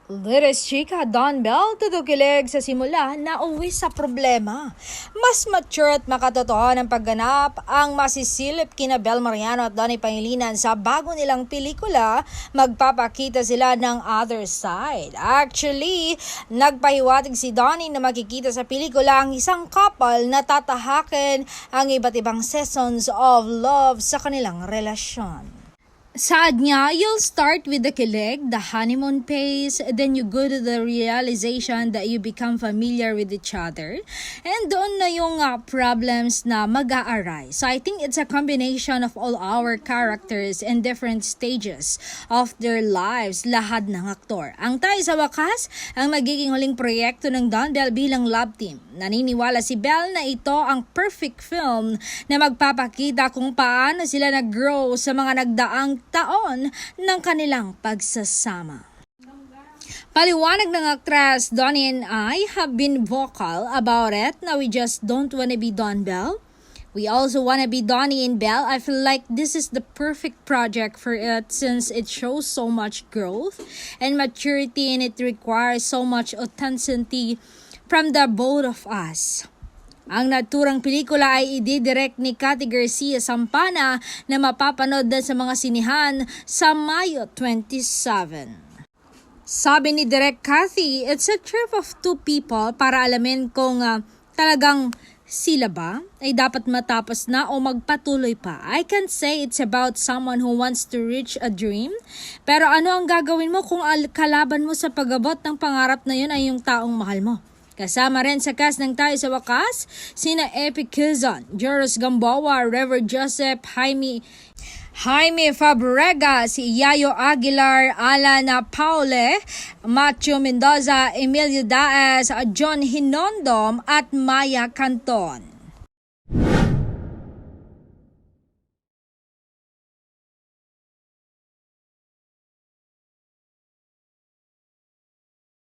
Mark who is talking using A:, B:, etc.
A: Latest chika, Don Bell, tutukilig sa simula na uwi sa problema. Mas mature at makatotoo ng pagganap ang masisilip kina Bel Mariano at Donnie Pangilinan sa bago nilang pelikula. Magpapakita sila ng other side. Actually, nagpahiwatig si Donnie na makikita sa pelikula ang isang couple na tatahakin ang iba't ibang seasons of love sa kanilang relasyon. Saad niya, you'll start with the kilig, the honeymoon phase, then you go to the realization that you become familiar with each other, and doon na yung problems na mag-a-arise. So I think it's a combination of all our characters in different stages of their lives, lahat ng aktor. Ang tayo sa wakas, ang magiging huling proyekto ng Don Bell bilang love team. Naniniwala si Bell na ito ang perfect film na magpapakita kung paano sila nag-grow sa mga nagdaang taon ng kanilang pagsasama. Paliwanag ng actress, Donnie and I have been vocal about it na we just don't wanna be Don Bell. We also wanna be Donnie and Bell. I feel like this is the perfect project for it since it shows so much growth and maturity and it requires so much authenticity from the both of us. Ang naturang pelikula ay ididirect ni Cathy Garcia Sampana na mapapanood din sa mga sinihan sa Mayo 27. Sabi ni Direk Cathy, it's a trip of two people para alamin kung talagang sila ba ay dapat matapos na o magpatuloy pa. I can say it's about someone who wants to reach a dream. Pero ano ang gagawin mo kung kalaban mo sa pag-abot ng pangarap na yun ay yung taong mahal mo? Kasama rin sa cast ng Tayo sa Wakas, sina Epi Quezon, Joros Gamboa, Rever Joseph, Jaime Fabregas, Yayo Aguilar, Alana Paule, Macho Mendoza, Emilio Daes, John Hinondom at Maya Canton.